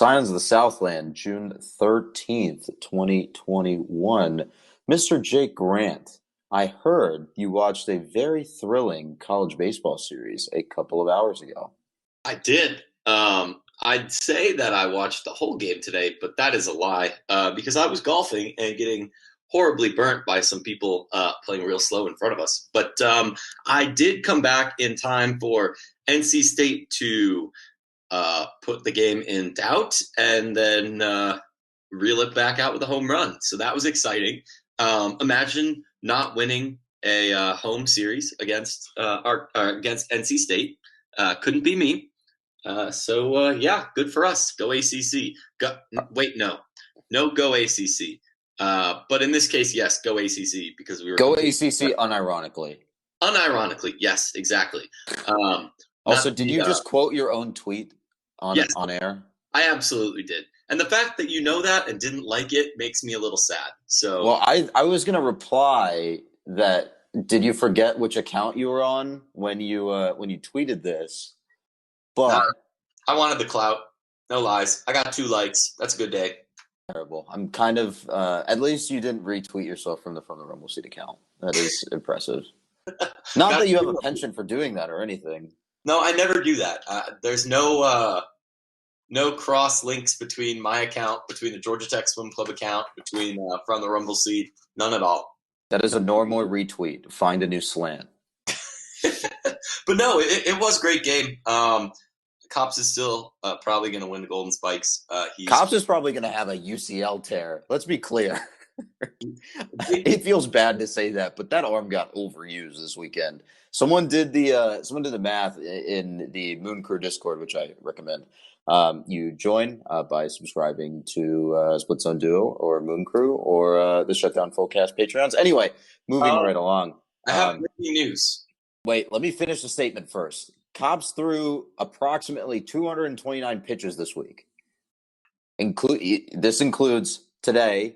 Scions of the Southland, June 13th, 2021. Mr. Jake Grant, I heard you watched a very thrilling college baseball series a couple of hours ago. I did. I'd say that I watched the whole game today, but that is a lie because I was golfing and getting horribly burnt by some people playing real slow in front of us. But I did come back in time for NC State to put the game in doubt and then reel it back out with a home run. So that was exciting. Imagine not winning a home series against NC State. Couldn't be me. Yeah, good for us. Go ACC. No, go ACC. But in this case, yes, go ACC because we were Go ACC unironically. Unironically, yes, exactly. Also, did you just quote your own tweet on air? I absolutely did. And the fact that you know that and didn't like it makes me a little sad. So, well, I was going to reply that. Did you forget which account you were on when you tweeted this? But I wanted the clout. No lies. I got 2 likes. That's a good day. Terrible. I'm kind of at least you didn't retweet yourself from the Rumble Seat account. That is impressive. Not that you have a penchant for doing that or anything. No, I never do that. There's no cross links between my account, between the Georgia Tech Swim Club account, between From the Rumble Seat. None at all. That is a normal retweet. Find a new slant. But no, it was a great game. Cops is still probably going to win the Golden Spikes. Cops is probably going to have a UCL tear. Let's be clear. It feels bad to say that, but that arm got overused this weekend. Someone did the math in the Moon Crew Discord, which I recommend. You join by subscribing to Split Zone Duo or Moon Crew or the Shutdown Fullcast Patreons. Anyway, moving right along. I have breaking news. Wait, let me finish the statement first. Cops threw approximately 229 pitches this week. This includes today,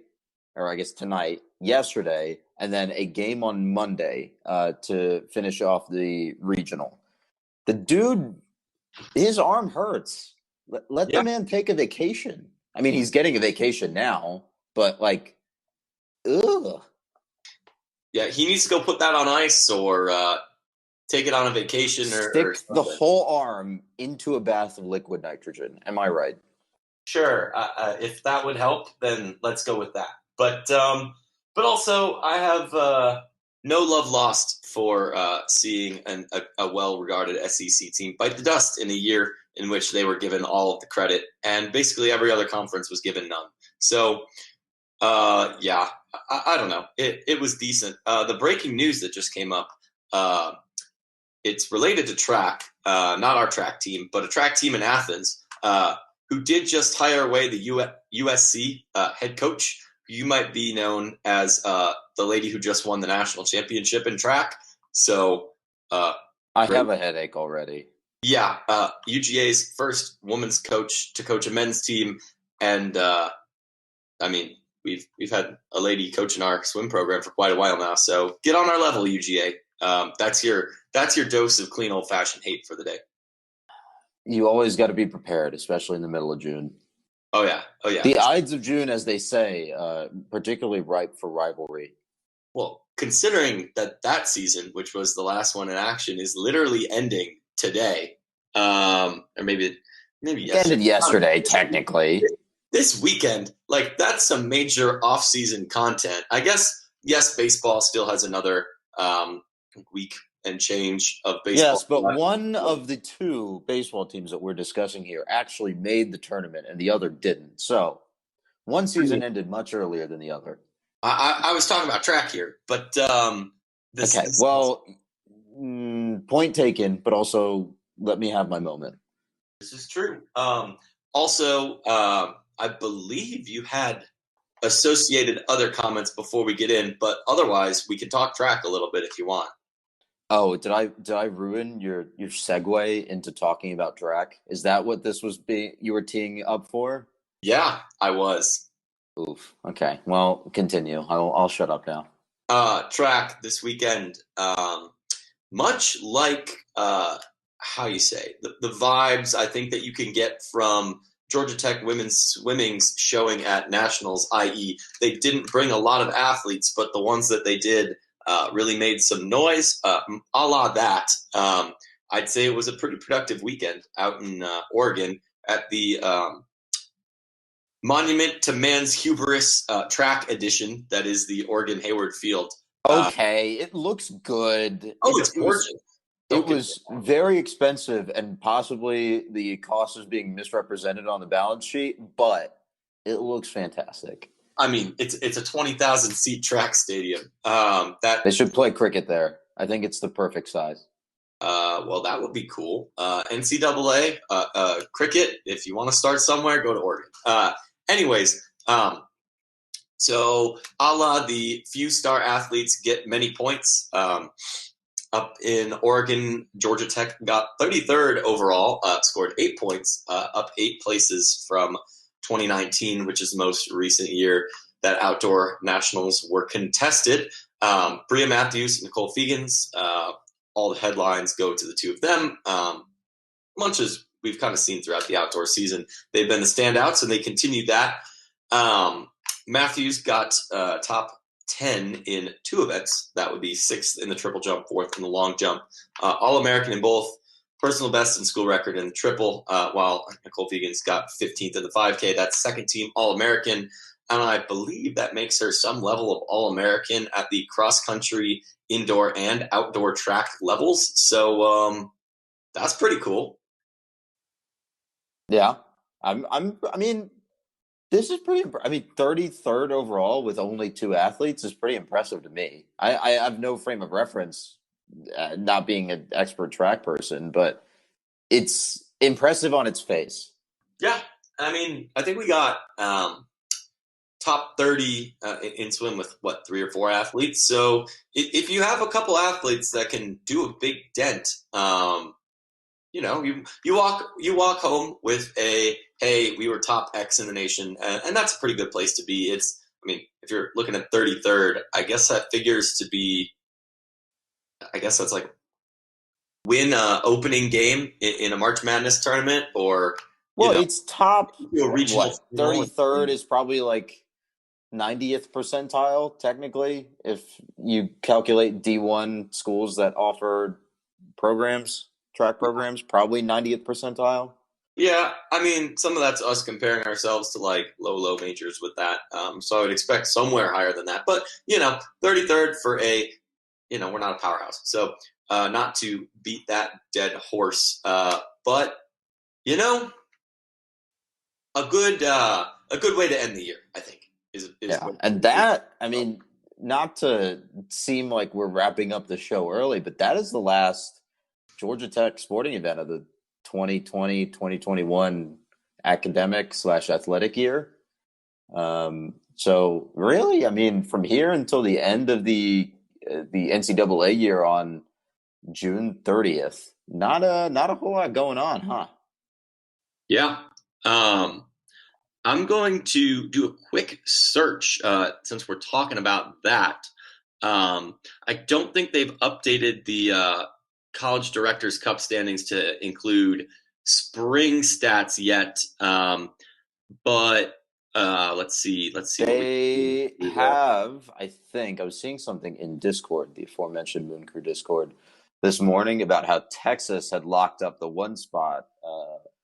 or I guess tonight, yesterday, and then a game on Monday to finish off the regional. The dude, his arm hurts. Let the man take a vacation. I mean, he's getting a vacation now, but ugh. Yeah, he needs to go put that on ice or take it on a vacation or stick the whole arm into a bath of liquid nitrogen. Am I right? Sure. If that would help, then let's go with that. But also, I have no love lost for seeing a well-regarded SEC team bite the dust in a year in which they were given all of the credit, and basically every other conference was given none. So, I don't know. It was decent. The breaking news that just came up, it's related to track, not our track team, but a track team in Athens who did just hire away the USC head coach. You might be known as the lady who just won the national championship in track. So I have a headache already. Yeah, UGA's first women's coach to coach a men's team, and I mean we've had a lady coaching our swim program for quite a while now. So get on our level, UGA. That's your dose of clean old fashioned hate for the day. You always got to be prepared, especially in the middle of June. Oh yeah. The Ides of June, as they say, particularly ripe for rivalry. Well, considering that season, which was the last one in action, is literally ending today, or maybe yesterday. Ended yesterday, technically. This weekend, that's some major off-season content. I guess, yes, baseball still has another week and change of baseball. Yes, but one of the 2 baseball teams that we're discussing here actually made the tournament and the other didn't. So one season ended much earlier than the other. I was talking about track here, but point taken, but also let me have my moment. This is true. Also, I believe you had associated other comments before we get in, but otherwise we can talk track a little bit if you want. Oh, did I ruin your segue into talking about track? Is that what this was you were teeing up for? Yeah, I was. Oof. Okay. Well, continue. I'll shut up now. Track this weekend. Much like how you say the vibes I think that you can get from Georgia Tech women's swimming's showing at nationals, i.e., they didn't bring a lot of athletes, but the ones that they did really made some noise. A la that, I'd say it was a pretty productive weekend out in Oregon at the Monument to Man's Hubris track edition. That is the Oregon Hayward Field. Okay, it looks good. It's gorgeous. It was very expensive, and possibly the cost is being misrepresented on the balance sheet, but it looks fantastic. I mean, it's a 20,000 seat track stadium. They should play cricket there. I think it's the perfect size. Well, that would be cool. NCAA cricket. If you want to start somewhere, go to Oregon. Anyways, so a la the few star athletes get many points. Up in Oregon, Georgia Tech got 33rd overall, scored 8 points, up 8 places from 2019, which is the most recent year that outdoor nationals were contested. Bria Matthews, Nicole Fegans, all the headlines go to the two of them. Much as we've kind of seen throughout the outdoor season, they've been the standouts, and they continued that. Matthews got top 10 in 2 events. That would be 6th in the triple jump, 4th in the long jump. All-American in both, personal best and school record in the triple, while Nicole Fegans got 15th in the 5K. That's second team All-American, and I believe that makes her some level of All-American at the cross-country, indoor, and outdoor track levels. So that's pretty cool. Yeah. I mean, this is pretty. I mean, 33rd overall with only 2 athletes is pretty impressive to me. I have no frame of reference, not being an expert track person, but it's impressive on its face. Yeah, I mean, I think we got top 30 in swim with 3 or 4 athletes. So if you have a couple athletes that can do a big dent, you walk home with a, hey, we were top X in the nation, and that's a pretty good place to be. If you're looking at 33rd, I guess that figures to be, I guess that's like win a opening game in a March Madness tournament, or it's top. Regional. 33rd is probably like 90th percentile technically, if you calculate D1 schools that offer track programs, probably 90th percentile. Yeah, I mean, some of that's us comparing ourselves to like low majors with that. So I would expect somewhere higher than that. But 33rd for a, we're not a powerhouse, so not to beat that dead horse. But a good way to end the year, I think. And that, I mean, not to seem like we're wrapping up the show early, but that is the last Georgia Tech sporting event of the 2020-2021 academic/athletic year. So really, I mean, from here until the end of the NCAA year on June 30th, not a whole lot going on, huh? Yeah. I'm going to do a quick search since we're talking about that. I don't think they've updated the College Directors Cup standings to include spring stats yet. But let's see. They have, I think, I was seeing something in Discord, the aforementioned Moon Crew Discord, this morning about how Texas had locked up the 1 spot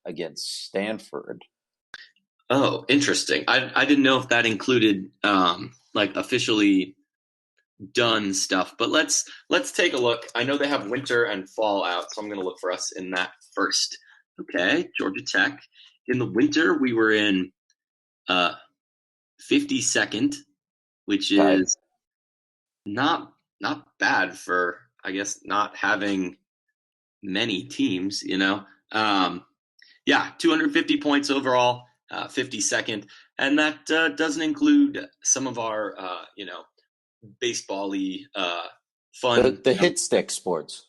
against Stanford. Oh, interesting. I didn't know if that included like officially done stuff, but let's take a look. I know they have winter and fall out, so I'm going to look for us in that first. Okay, Georgia Tech. In the winter, we were in 52nd, which is not bad for, I guess, not having many teams. 250 points overall. 52nd, and that doesn't include some of our, baseball-y fun. The hit stick sports.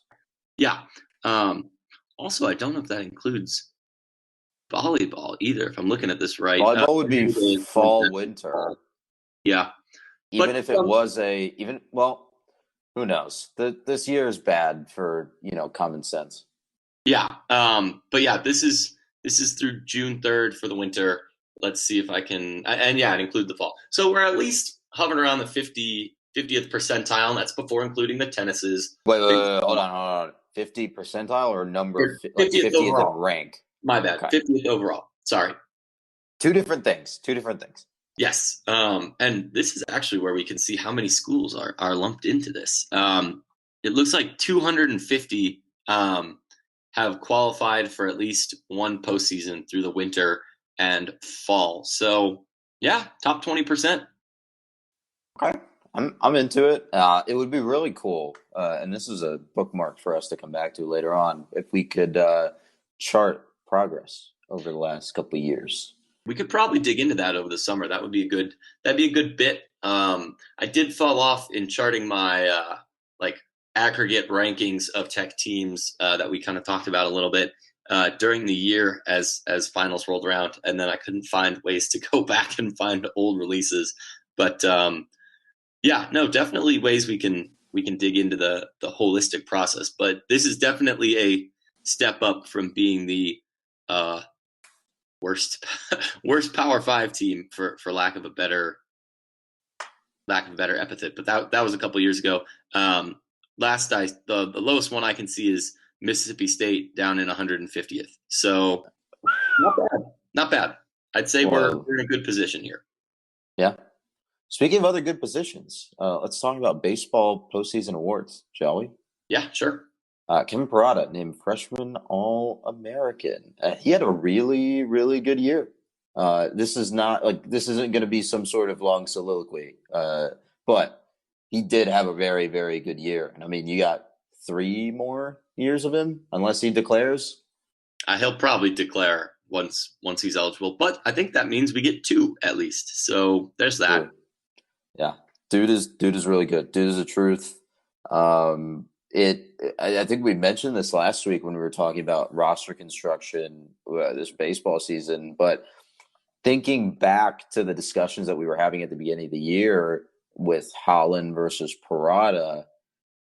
Yeah. Also, I don't know if that includes volleyball either, if I'm looking at this right. Volleyball would be fall, winter. Yeah. Even if it was who knows? This year is bad for, common sense. Yeah. But yeah, this is This is through June 3rd for the winter. Let's see if I can, and yeah, it include the fall. So we're at least hovering around the 50th percentile, and that's before including the tennises. Wait, hold on. 50 percentile or number, like 50th 50th in overall. rank? My bad. Okay. 50th overall. Sorry. Two different things. Yes. And this is actually where we can see how many schools are lumped into this. It looks like 250 have qualified for at least one postseason through the winter and fall. So yeah, top 20%. Okay. I'm into it. It would be really cool, and this is a bookmark for us to come back to later on, if we could chart progress over the last couple of years. We could probably dig into that over the summer. That'd be a good bit. I did fall off in charting my like aggregate rankings of tech teams that we kind of talked about a little bit during the year as finals rolled around, and then I couldn't find ways to go back and find old releases. But yeah, no, definitely ways we can dig into the holistic process. But this is definitely a step up from being the worst Power 5 team for lack of a better epithet. But that was a couple years ago. The lowest one I can see is Mississippi State down in 150th. So not bad. I'd say we're in a good position here. Yeah. Speaking of other good positions, let's talk about baseball postseason awards, shall we? Yeah, sure. Kevin Parada named freshman All-American. He had a really, really good year. This isn't going to be some sort of long soliloquy, but he did have a very, very good year. And I mean, you got 3 more years of him, unless he declares. He'll probably declare once he's eligible, but I think that means we get 2 at least. So there's that. Yeah, dude is really good. Dude is the truth. I think we mentioned this last week when we were talking about roster construction this baseball season, but thinking back to the discussions that we were having at the beginning of the year with Holland versus Parada,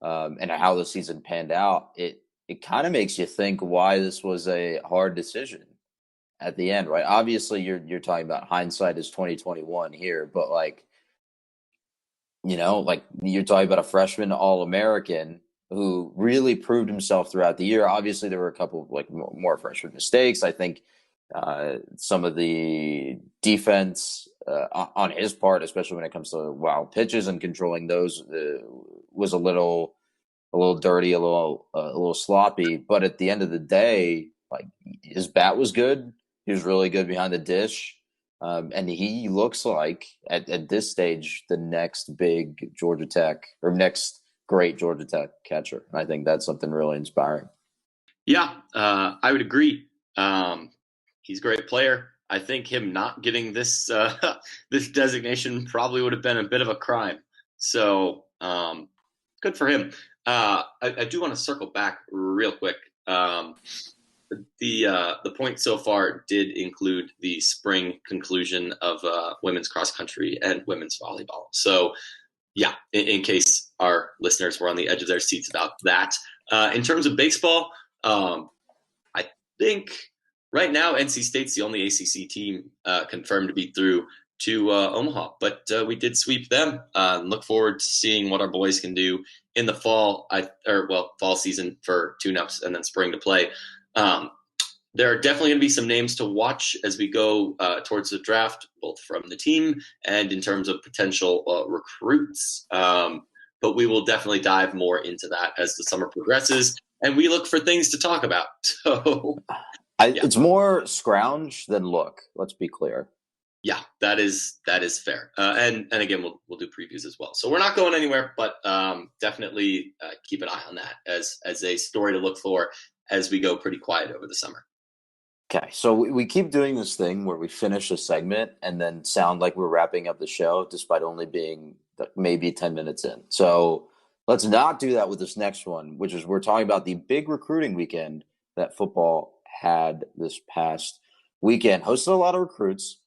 and how the season panned out, it kind of makes you think why this was a hard decision at the end, right? Obviously, you're talking about hindsight is 2021 here, but like you're talking about a freshman All-American who really proved himself throughout the year. Obviously, there were a couple of like more freshman mistakes. I think some of the defense on his part, especially when it comes to wild pitches and controlling those, was a little dirty, a little sloppy. But at the end of the day, like his bat was good. He was really good behind the dish. And he looks like at this stage the next big Georgia Tech or next great Georgia Tech catcher. I think that's something really inspiring. Yeah, I would agree. He's a great player. I think him not getting this this designation probably would have been a bit of a crime. So good for him. I do want to circle back real quick. The point so far did include the spring conclusion of women's cross country and women's volleyball. So, yeah, in case our listeners were on the edge of their seats about that. In terms of baseball, I think right now NC State's the only ACC team confirmed to be through to Omaha, but we did sweep them. Look forward to seeing what our boys can do in the fall, fall season for tune-ups and then spring to play. There are definitely going to be some names to watch as we go towards the draft, both from the team and in terms of potential recruits. But we will definitely dive more into that as the summer progresses, and we look for things to talk about. So, it's more scrounge than look. Let's be clear. Yeah, that is fair. And again, we'll do previews as well. So we're not going anywhere, but definitely keep an eye on that as a story to look for as we go pretty quiet over the summer. Okay, so we keep doing this thing where we finish a segment and then sound like we're wrapping up the show despite only being maybe 10 minutes in. So let's not do that with this next one, which is we're talking about the big recruiting weekend that football had this past weekend. Hosted a lot of recruits.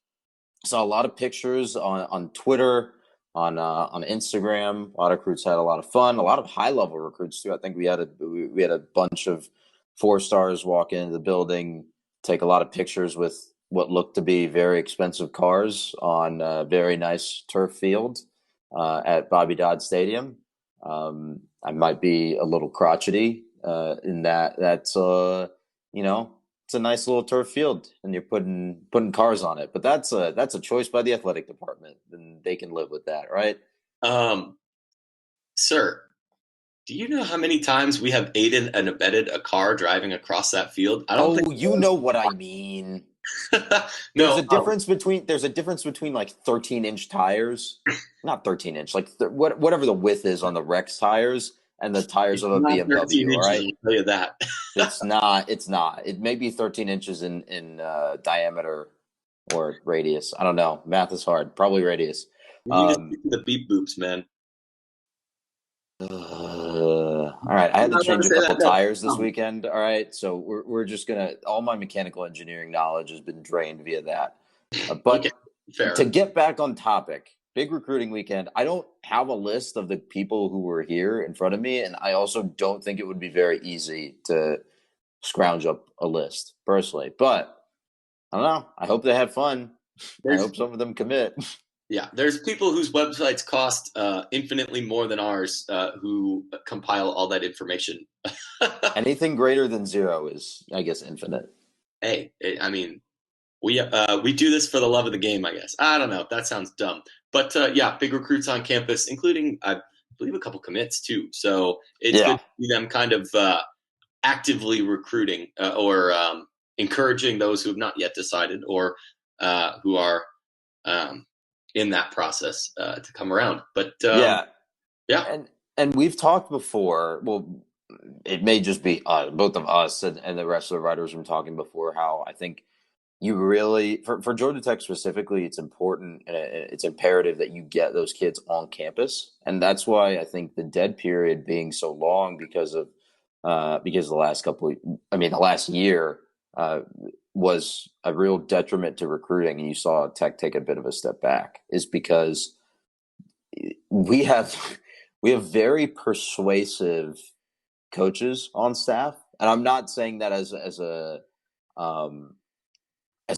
Saw a lot of pictures on Twitter, on Instagram. A lot of recruits had a lot of fun. A lot of high-level recruits, too. I think we had a bunch of 4 stars walk into the building. take a lot of pictures with what looked to be very expensive cars on a very nice turf field at Bobby Dodd Stadium. I might be a little crotchety in that's it's a nice little turf field, and you're putting cars on it. But that's a choice by the athletic department, and they can live with that, right? Um, Sir, do you know how many times we have aided and abetted a car driving across that field? I don't think. Oh, you know what I mean. There's No. a difference between like 13-inch tires, not 13-inch, like whatever the width is on the Rex tires and the tires It's of a not 13 BMW. All inches, right, I'll tell you that. it's not. It's not. It may be 13 inches in diameter or radius. I don't know. Math is hard. Probably radius. You need to stick to the beep boops, man. All right, I I'm had to not allowed change to a say couple that. No. tires this weekend. All right, so we're just gonna. All my mechanical engineering knowledge has been drained via that. Okay, But fair. to get back on topic, big recruiting weekend. I don't have a list of the people who were here in front of me, and I also don't think it would be very easy to scrounge up a list personally. But I don't know. I hope they had fun. I hope some of them commit. Yeah, there's people whose websites cost infinitely more than ours who compile all that information. Anything greater than 0 is, I guess, infinite. Hey, I mean, we do this for the love of the game, I guess. I don't know. That sounds dumb, but yeah, big recruits on campus, including I believe a couple commits too. So it's good to see them kind of actively recruiting or encouraging those who have not yet decided or who are in that process to come around. But Yeah, yeah, and we've talked before. Well, it may just be both of us and the rest of the writers from talking before how I think you really for Georgia Tech specifically, it's important and it's imperative that you get those kids on campus, and that's why I think the dead period being so long because the last the last year was a real detriment to recruiting, and you saw Tech take a bit of a step back, is because we have very persuasive coaches on staff, and I'm not saying that as a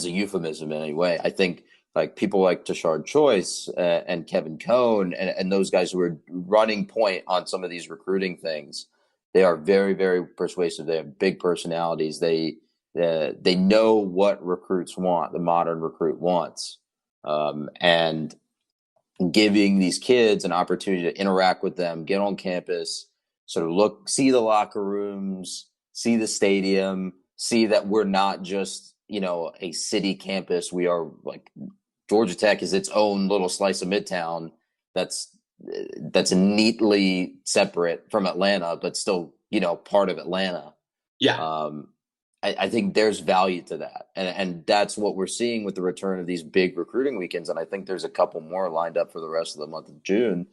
euphemism in any way. I think like people like Tashard Choice and Kevin Cohn and those guys who are running point on some of these recruiting things, they are very, very persuasive. They have big personalities. They know what recruits want, the modern recruit wants. And giving these kids an opportunity to interact with them, get on campus, sort of see the locker rooms, see the stadium, see that we're not just, a city campus. We are like Georgia Tech is its own little slice of Midtown that's neatly separate from Atlanta, but still, part of Atlanta. yeah. I think there's value to that. And that's what we're seeing with the return of these big recruiting weekends. And I think there's a couple more lined up for the rest of the month of June.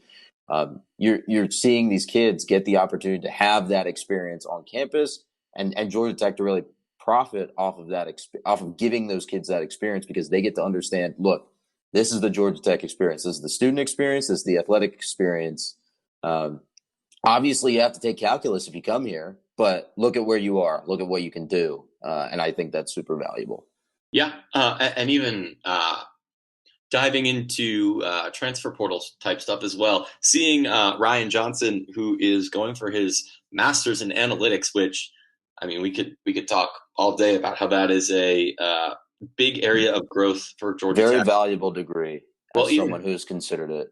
You're seeing these kids get the opportunity to have that experience on campus and Georgia Tech to really profit off of that, off of giving those kids that experience, because they get to understand, look, this is the Georgia Tech experience. This is the student experience. This is the athletic experience. Obviously, you have to take calculus if you come here, but look at where you are. Look at what you can do. And I think that's super valuable. Yeah. And even diving into transfer portals type stuff as well. Seeing Ryan Johnson, who is going for his master's in analytics, which, I mean, we could talk all day about how that is a big area of growth for Georgia Very Tech. valuable degree as someone who's considered it.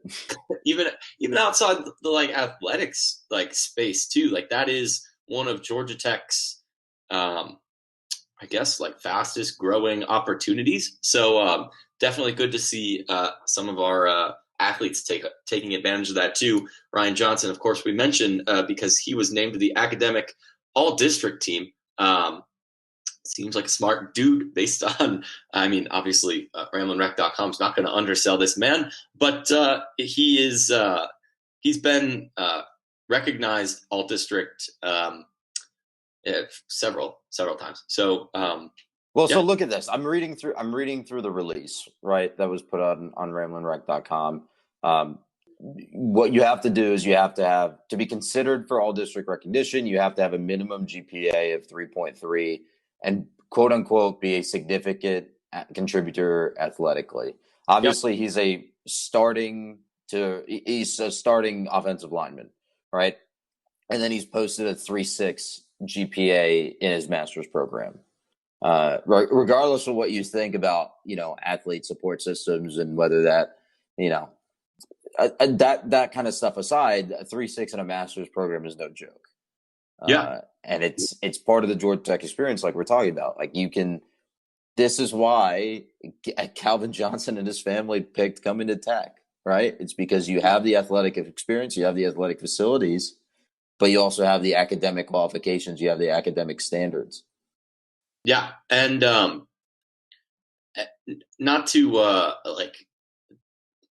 even outside the like athletics like space too, like that is one of Georgia Tech's I guess like fastest growing opportunities. So definitely good to see some of our athletes taking advantage of that too. Ryan Johnson, of course, we mentioned because he was named to the academic all district team. Seems like a smart dude based on, I mean, obviously RamlinRec.com is not going to undersell this man, but he's been recognized all district several times. So So look at this. I'm reading through the release, right? That was put on RamlinRec.com. What you have to do is you have to be considered for all district recognition. You have to have a minimum GPA of 3.3 and quote unquote be a significant contributor athletically. Yep. Obviously, he's a starting offensive lineman, right? And then he's posted a 3.6 GPA in his master's program. Regardless of what you think about, athlete support systems and whether that, that kind of stuff aside, a 3.6 in a master's program is no joke. Yeah. And it's part of the Georgia Tech experience, like we're talking about. Like this is why Calvin Johnson and his family picked coming to Tech, right? It's because you have the athletic experience, you have the athletic facilities, but you also have the academic qualifications, you have the academic standards. Yeah. And not to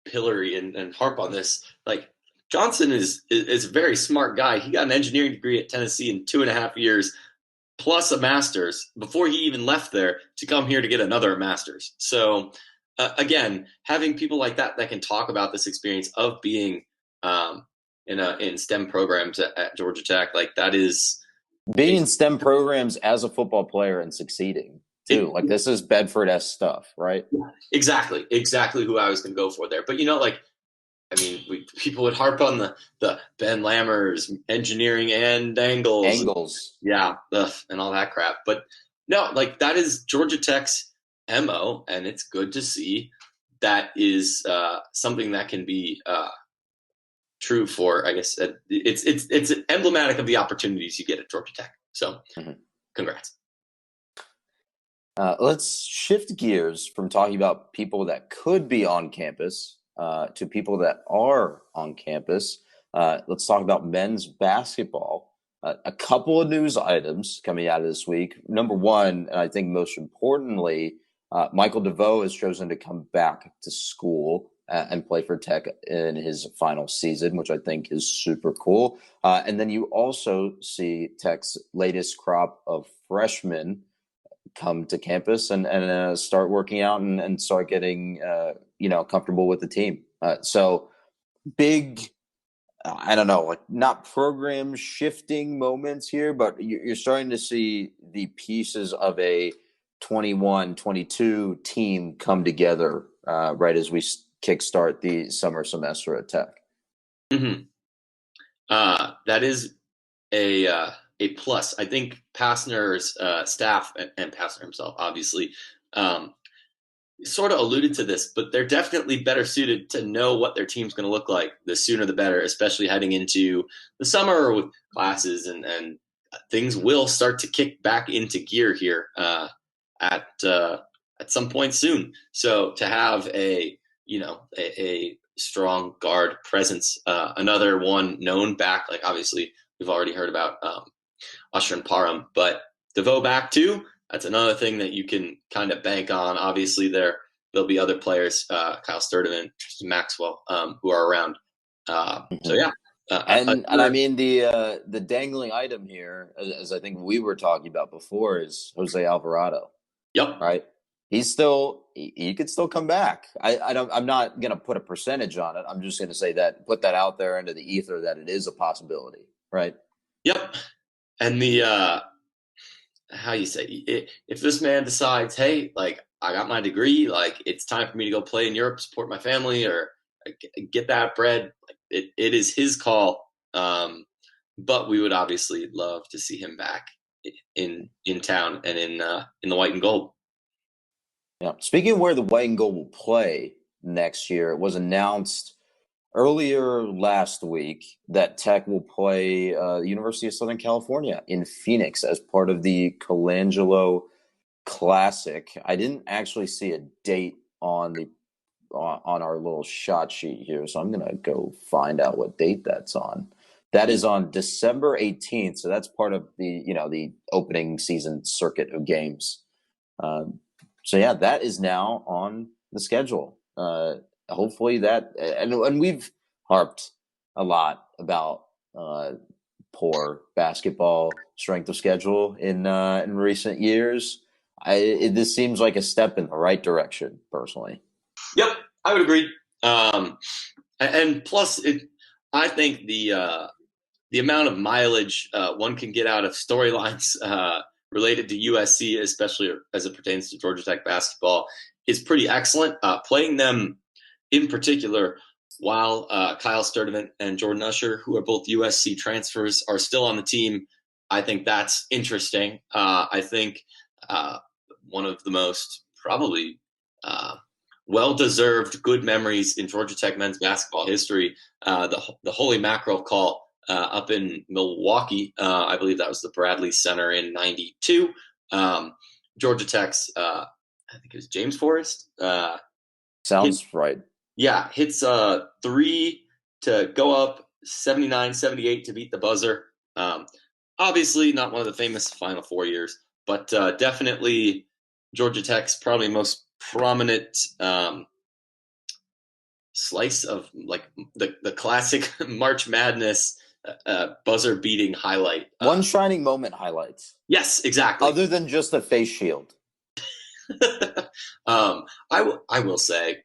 pillory and harp on this, like Johnson is a very smart guy. He got an engineering degree at Tennessee in 2.5 years, plus a master's before he even left there to come here to get another master's. So again, having people like that can talk about this experience of being in STEM programs at Georgia Tech, like that is being in STEM programs as a football player and succeeding too. Like this is Bedford-esque stuff, right? Exactly who I was going to go for there. But people would harp on the Ben Lammers engineering and angles, yeah, and all that crap. But no, like that is Georgia Tech's MO, and it's good to see that is something that can be true for. I guess it's emblematic of the opportunities you get at Georgia Tech. So, congrats. Let's shift gears from talking about people that could be on campus to people that are on campus. Let's talk about men's basketball. A couple of news items coming out of this week. Number one, and I think most importantly, Michael Devoe has chosen to come back to school and play for Tech in his final season, which I think is super cool. And then you also see Tech's latest crop of freshmen come to campus and start working out and start getting comfortable with the team. So big, I don't know, like not program shifting moments here, but you're starting to see the pieces of a 21-22 team come together right as we kickstart the summer semester at Tech. Mm-hmm. That is a plus. I think Passner's staff and Passner himself, obviously, sort of alluded to this, but they're definitely better suited to know what their team's going to look like. The sooner the better, especially heading into the summer with classes and things will start to kick back into gear here at some point soon. So to have a strong guard presence, another one known back, like obviously we've already heard about Usher and Parham, but Devoe back too. That's another thing that you can kind of bank on. Obviously, there'll be other players, Kyle Sturdivant, Tristan Maxwell, who are around. So yeah, and I mean the dangling item here, as I think we were talking about before, is Jose Alvarado. Yep. Right. He could still come back. I'm not going to put a percentage on it. I'm just going to say that, put that out there into the ether that it is a possibility. Right. Yep. And the how you say, if this man decides, hey, like I got my degree, like it's time for me to go play in Europe, support my family, or get that bread, like, it is his call. But we would obviously love to see him back in town and in the white and gold. Yeah. Speaking of where the white and gold will play next year, it was announced earlier last week that Tech will play the University of Southern California in Phoenix as part of the Colangelo Classic. I didn't actually see a date on our little shot sheet here, so I'm gonna go find out what date that's on. That is on December 18th, so that's part of the opening season circuit of games. So yeah, that is now on the schedule. Hopefully that, and we've harped a lot about poor basketball strength of schedule in recent years. This seems like a step in the right direction, personally. Yep, I would agree. And plus, I think the amount of mileage one can get out of storylines related to USC, especially as it pertains to Georgia Tech basketball, is pretty excellent. Playing them in particular while Kyle Sturdivant and Jordan Usher, who are both USC transfers, are still on the team, I think that's interesting. I think one of the most probably well-deserved good memories in Georgia Tech men's basketball history, the Holy Mackerel call up in Milwaukee. I believe that was the Bradley Center in '92. Georgia Tech's, I think it was James Forrest. Sounds right. Yeah, hits 3 to go up 79-78 to beat the buzzer. Obviously not one of the famous Final Four years, but definitely Georgia Tech's probably most prominent slice of like the classic March Madness buzzer beating highlight. One shining moment highlights. Yes, exactly. Other than just a face shield. I will say,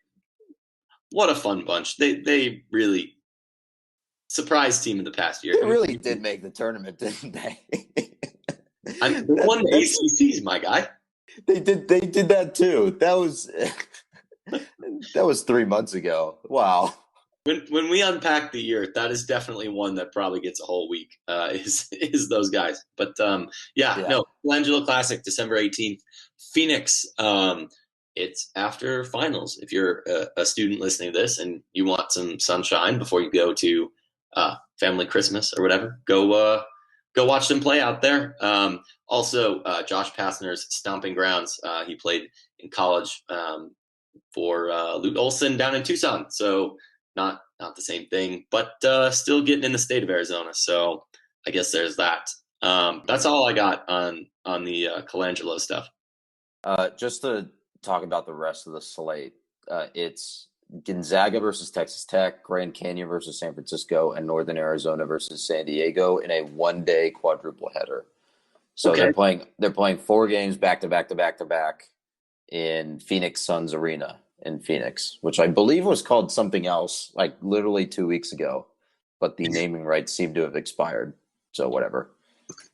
what a fun bunch. They really surprised team in the past year. They really did make the tournament, didn't they? They won the ACCs, my guy. They did that too. That was 3 months ago. Wow. When we unpack the year, that is definitely one that probably gets a whole week. Is those guys? But no, Colangelo Classic, December 18th, Phoenix. It's after finals. If you're a student listening to this and you want some sunshine before you go to family Christmas or whatever, go watch them play out there. Also, Josh Pastner's stomping grounds. He played in college for Lute Olson down in Tucson. So not the same thing, but still getting in the state of Arizona. So I guess there's that. That's all I got on the Colangelo stuff. Just to talk about the rest of the slate, it's Gonzaga versus Texas Tech, Grand Canyon versus San Francisco, and Northern Arizona versus San Diego in a one-day quadruple header. So they're playing 4 games back to back in Phoenix Suns Arena in Phoenix, which I believe was called something else like literally 2 weeks ago, but the naming rights seem to have expired. So whatever.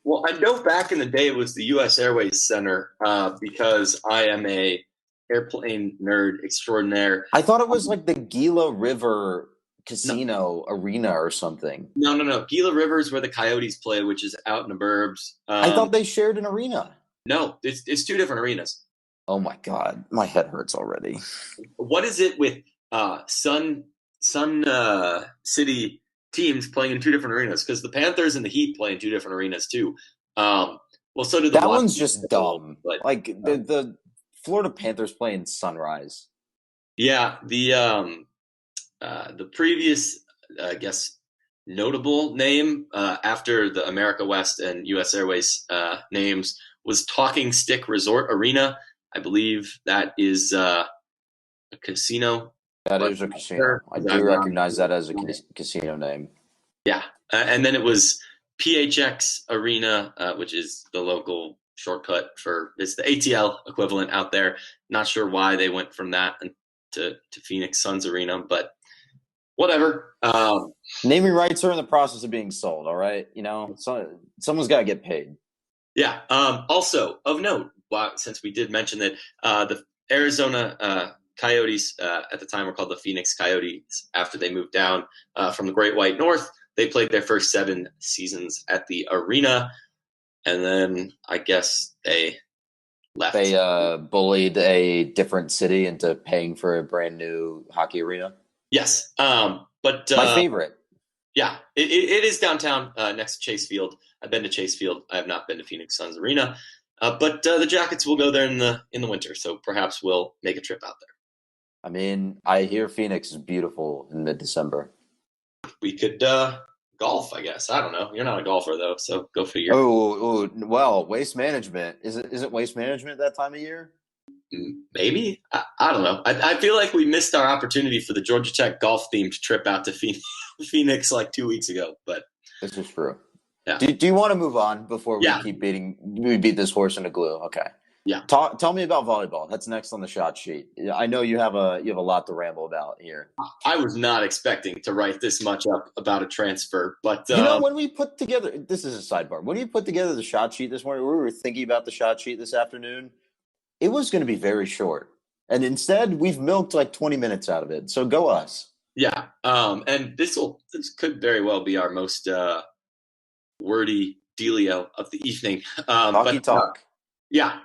Well, I know back in the day it was the U.S. Airways Center because I am a airplane nerd extraordinaire. I thought it was like the Gila River Casino Arena or something. No. Gila River is where the Coyotes play, which is out in the burbs. I thought they shared an arena. No, it's 2 different arenas. Oh my God, my head hurts already. What is it with Sun City teams playing in 2 different arenas? Because the Panthers and the Heat play in 2 different arenas too. Well, so do the that one's just dumb. But like the Florida Panthers play in Sunrise. Yeah, the previous, I guess, notable name after the America West and U.S. Airways names was Talking Stick Resort Arena. I believe that is a casino. That is a casino. I do recognize that as a casino name. Yeah, and then it was PHX Arena, which is the local shortcut it's the ATL equivalent out there. Not sure why they went from that to Phoenix Suns Arena, but whatever. Naming rights are in the process of being sold. All right, someone's got to get paid. Yeah. Also of note, since we did mention that the Arizona Coyotes at the time were called the Phoenix Coyotes after they moved down from the Great White North. They played their first 7 seasons at the arena, and then I guess they left. They bullied a different city into paying for a brand new hockey arena. Yes, but my favorite. Yeah, it is downtown next to Chase Field. I've been to Chase Field. I have not been to Phoenix Suns Arena, but the Jackets will go there in the winter, so perhaps we'll make a trip out there. I mean, I hear Phoenix is beautiful in mid-December. We could golf, I guess. I don't know. You're not a golfer though, so go figure. Oh, well, waste management. Isn't waste management that time of year? Maybe. I don't know. I feel like we missed our opportunity for the Georgia Tech golf themed trip out to Phoenix like 2 weeks ago. But this is true. Yeah. Do you want to move on before we keep we beat this horse into glue? Okay. Yeah. Tell me about volleyball. That's next on the shot sheet. I know you have a lot to ramble about here. I was not expecting to write this much up about a transfer, but When we put together, this is a sidebar. When we put together the shot sheet this morning, we were thinking about the shot sheet this afternoon. It was going to be very short, and instead we've milked like 20 minutes out of it. So go us. yeah, and this could very well be our most wordy dealio of the evening. Talky talk. Yeah,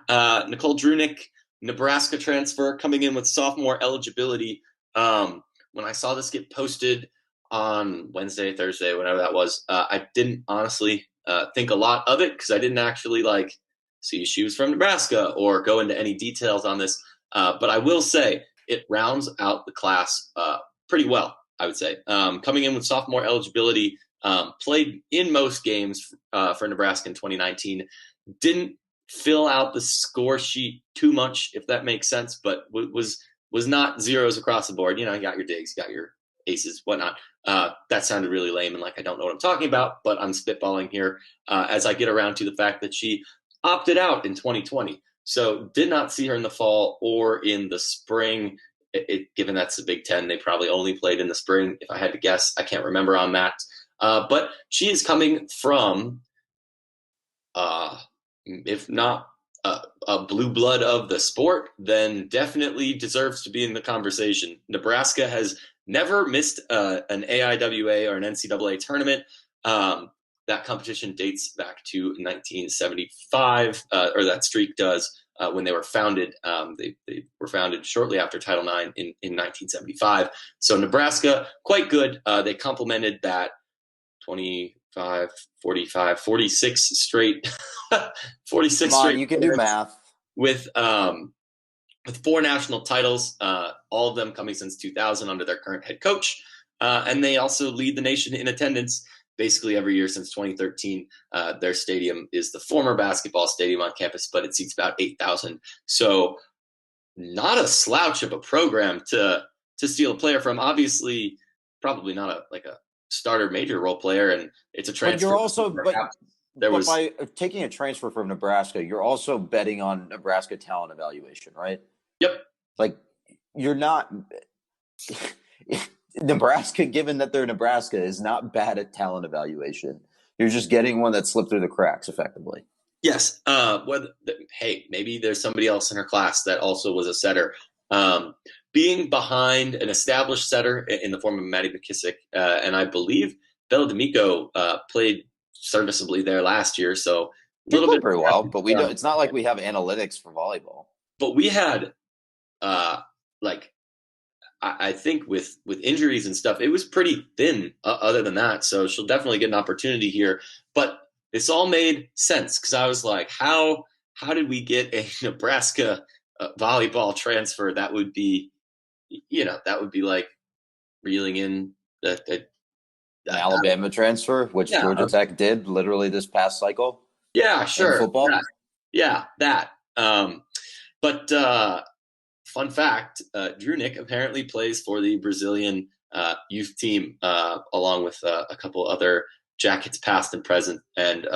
Nicole Drunick, Nebraska transfer, coming in with sophomore eligibility. When I saw this get posted on Wednesday, Thursday, whatever that was, I didn't honestly think a lot of it because I didn't actually see she was from Nebraska or go into any details on this. But I will say it rounds out the class pretty well, I would say. Coming in with sophomore eligibility, played in most games for Nebraska in 2019. Didn't fill out the score sheet too much, if that makes sense, but was not zeros across the board. You got your digs, you got your aces, whatnot. That sounded really lame and I don't know what I'm talking about, but I'm spitballing here as I get around to the fact that she opted out in 2020. So did not see her in the fall or in the spring. Given that's the Big Ten, they probably only played in the spring. If I had to guess, I can't remember on that. But she is coming from if not a blue blood of the sport, then definitely deserves to be in the conversation. Nebraska has never missed an AIWA or an NCAA tournament. That competition dates back to 1975, or that streak does, when they were founded. They were founded shortly after Title IX in 1975. So Nebraska, quite good. They complemented that 25, 45, 46 straight 46 Come on, straight you can do math. with four national titles, all of them coming since 2000 under their current head coach. And they also lead the nation in attendance basically every year since 2013. Their stadium is the former basketball stadium on campus, but it seats about 8,000. So not a slouch of a program to steal a player from. Obviously, probably not a starter major role player, and it's a transfer. But you're also, by taking a transfer from Nebraska, you're also betting on Nebraska talent evaluation, right? Yep. You're not Nebraska, given that they're Nebraska, is not bad at talent evaluation. You're just getting one that slipped through the cracks effectively. Yes. Hey, maybe there's somebody else in her class that also was a setter. Being behind an established setter in the form of Maddie McKissick, and I believe Bella D'Amico played serviceably there last year, so a little bit pretty well. But we don't. It's not like we have analytics for volleyball. But we had, I think with injuries and stuff, it was pretty thin. Other than that, so she'll definitely get an opportunity here. But this all made sense because I was like, how did we get a Nebraska volleyball transfer? That would be, like reeling in an Alabama transfer, which Georgia Tech did literally this past cycle. Yeah, sure. Football. That. But fun fact: Drunick apparently plays for the Brazilian youth team, along with a couple other Jackets past and present, and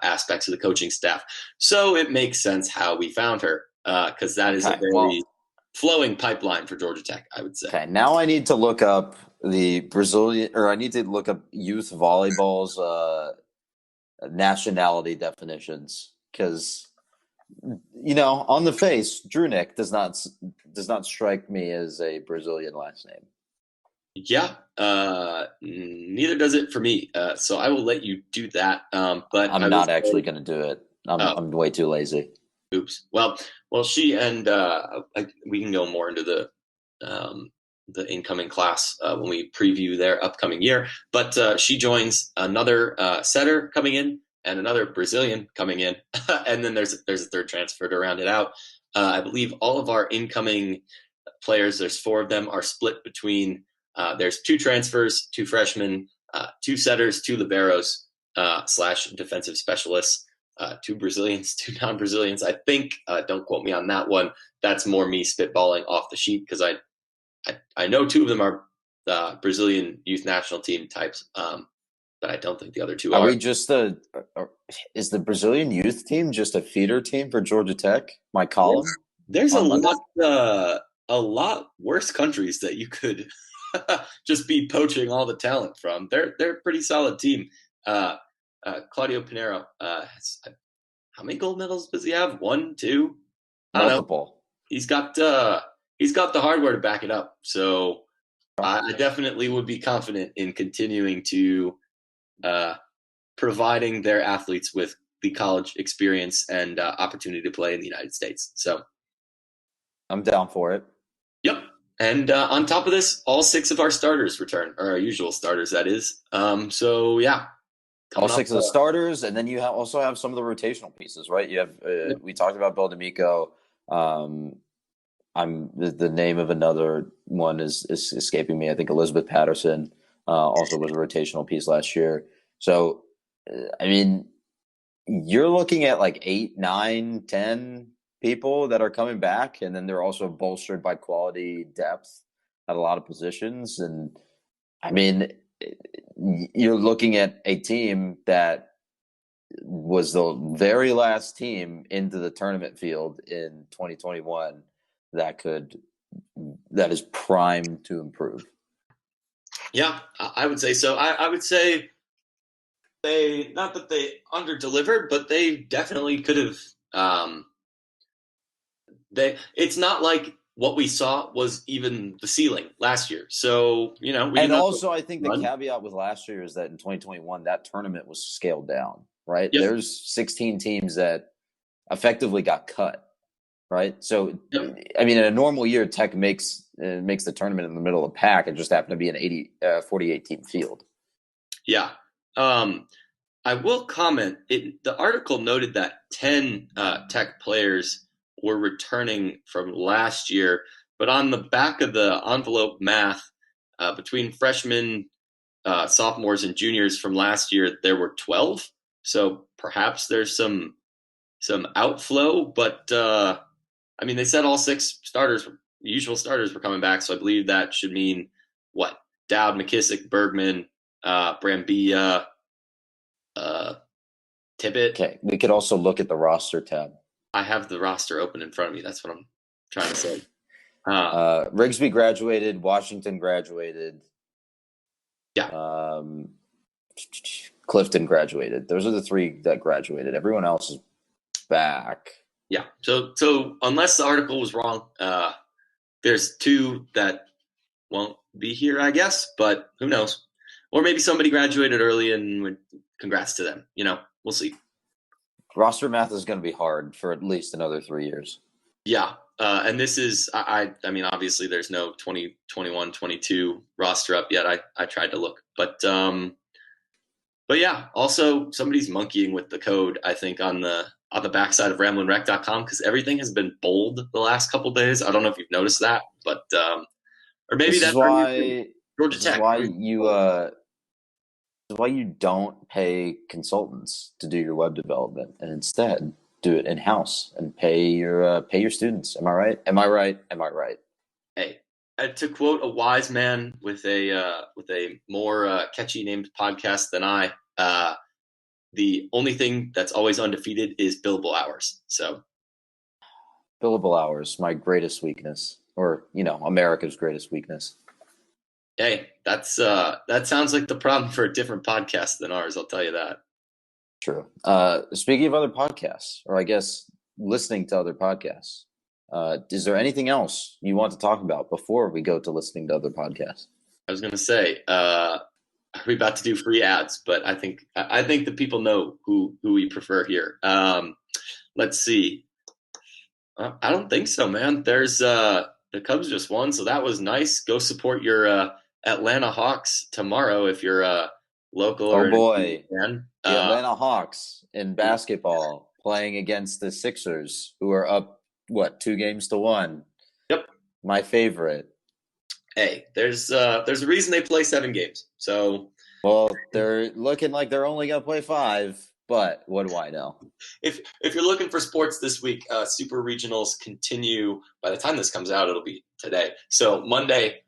aspects of the coaching staff. So it makes sense how we found her, because that is a very flowing pipeline for Georgia Tech, I would say. Okay, now I need to look up the Brazilian, or I need to look up youth volleyball's nationality definitions, because on the face, Drunick does not strike me as a Brazilian last name. Yeah, neither does it for me. So I will let you do that. But I'm not actually going to do it. I'm way too lazy. Oops. Well, she and we can go more into the incoming class when we preview their upcoming year. But she joins another setter coming in and another Brazilian coming in, and then there's a third transfer to round it out. I believe all of our incoming players, there's 4 of them, are split between. There's 2 transfers, 2 freshmen, 2 setters, 2 liberos / defensive specialists, 2 Brazilians, 2 non-Brazilians. I think, don't quote me on that one. That's more me spitballing off the sheet because I know 2 of them are Brazilian youth national team types. but I don't think the other two Are are. we just is the Brazilian youth team just a feeder team for Georgia Tech? My column There's on Monday? a lot worse countries that you could just be poaching all the talent from. They're a pretty solid team. Claudio Pinheiro how many gold medals does he have? One, two? I don't know. Multiple. He's got the hardware to back it up. So I definitely would be confident in continuing to providing their athletes with the college experience and opportunity to play in the United States. So I'm down for it. yep. And on top of this, all 6 of our starters return, or our usual starters, that is. So yeah, All 6 of the starters, and then you also have some of the rotational pieces, right? You have we talked about Bill D'Amico. I'm the name of another one is escaping me. I think Elizabeth Patterson also was a rotational piece last year. So I mean, you're looking at like 8, 9, 10 people that are coming back, and then they're also bolstered by quality depth at a lot of positions. And I mean, you're looking at a team that was the very last team into the tournament field in 2021 that is primed to improve. Yeah, I would say so. I would say they, not that they under-delivered, but they definitely could have. It's not like what we saw was even the ceiling last year. So, and also I think the caveat with last year is that in 2021, that tournament was scaled down, right? Yep. There's 16 teams that effectively got cut, right? So, yep. I mean, in a normal year, Tech makes the tournament in the middle of the pack. It just happened to be an 48 team field. Yeah. I will comment, the article noted that 10 Tech players were returning from last year, but on the back of the envelope math, between freshmen, sophomores, and juniors from last year, there were 12. So perhaps there's some outflow, but I mean, they said all 6 usual starters were coming back, so I believe that should mean what? Dowd, McKissick, Bergman, Brambilla, Tippett. Okay, we could also look at the roster tab. I have the roster open in front of me. That's what I'm trying to say. Rigsby graduated. Washington graduated. Yeah. Clifton graduated. Those are the 3 that graduated. Everyone else is back. Yeah. So unless the article was wrong, there's 2 that won't be here, I guess. But who knows? Or maybe somebody graduated early and congrats to them. We'll see. Roster math is going to be hard for at least another 3 years. Yeah. And this is, I mean, obviously there's no 2021, 22 roster up yet. I tried to look, but yeah, also somebody's monkeying with the code, I think, on the backside of ramblinrec.com, because everything has been bold the last couple of days. I don't know if you've noticed that, but, or maybe that's why Georgia Tech. Why you don't pay consultants to do your web development and instead do it in-house and pay your students. Am I right? Am I right? Am I right? Hey, to quote a wise man with a more catchy named podcast than I, the only thing that's always undefeated is billable hours. So billable hours, my greatest weakness, or America's greatest weakness. Hey, that sounds like the problem for a different podcast than ours. I'll tell you that. True. Speaking of other podcasts, or I guess listening to other podcasts, is there anything else you want to talk about before we go to listening to other podcasts? I was going to say, are we about to do free ads? But I think the people know who we prefer here. Let's see. I don't think so, man. There's the Cubs just won, so that was nice. Go support your Atlanta Hawks tomorrow if you're a local. Oh boy, fan. The Atlanta Hawks in basketball playing against the Sixers, who are up 2-1. Yep, my favorite. Hey, there's a reason they play 7 games. So well, they're looking like they're only gonna play 5. but what do I know? If you're looking for sports this week, super regionals continue. By the time this comes out, it'll be today. So Monday,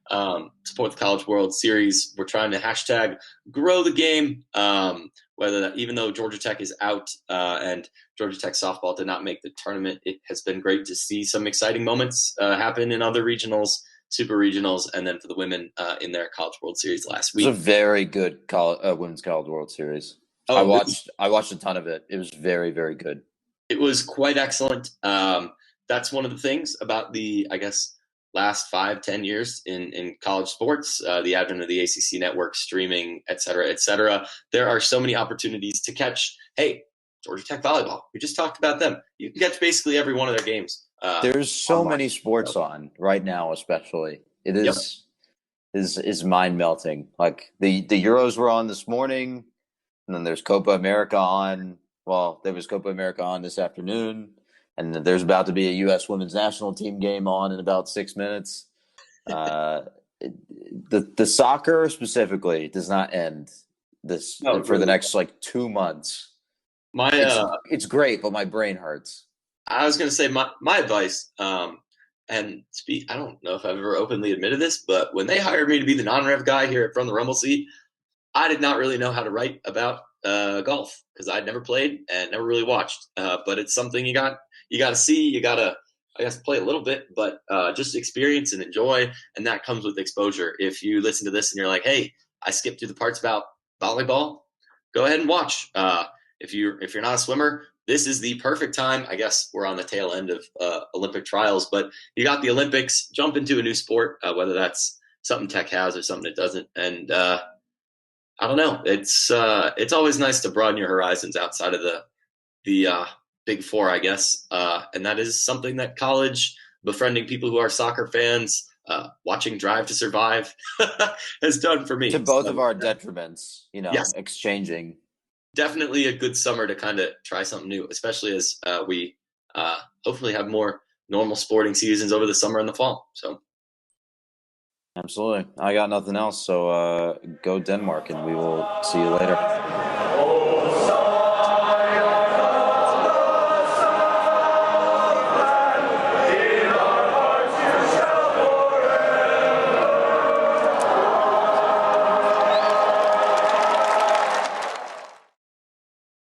support the College World Series. We're trying to hashtag grow the game. Even though Georgia Tech is out and Georgia Tech softball did not make the tournament, it has been great to see some exciting moments happen in other regionals, super regionals, and then for the women in their College World Series last week. It was a very good women's College World Series. I watched a ton of it. It was very, very good. It was quite excellent. That's one of the things about the, I guess, last 5-10 years in college sports, the advent of the ACC network, streaming, et cetera, et cetera. There are so many opportunities to catch, hey, Georgia Tech volleyball. We just talked about them. You can catch basically every one of their games. There's so many sports on right now, especially. It is mind melting. Like the Euros were on this morning, and then there's Copa America on. Well, there was Copa America on this afternoon, and there's about to be a U.S. women's national team game on in about 6 minutes. The soccer specifically does not end for the next 2 months. It's great, but my brain hurts. I was going to say my advice, and I don't know if I've ever openly admitted this, but when they hired me to be the non-rev guy here at From the Rumble Seat, I did not really know how to write about golf because I'd never played and never really watched. But it's something you got to see. You got to, I guess, play a little bit, but just experience and enjoy. And that comes with exposure. If you listen to this and you're like, hey, I skipped through the parts about volleyball, go ahead and watch. If you're not a swimmer, this is the perfect time. I guess we're on the tail end of Olympic trials, but you got the Olympics, jump into a new sport, whether that's something Tech has or something it doesn't. And I don't know. It's always nice to broaden your horizons outside of the Big Four, I guess. And that is something that college, befriending people who are soccer fans, watching Drive to Survive has done for me. To both of our detriments, yes. Exchanging. Definitely a good summer to kind of try something new, especially as we hopefully have more normal sporting seasons over the summer and the fall. So, absolutely. I got nothing else. So go Denmark, and we will see you later.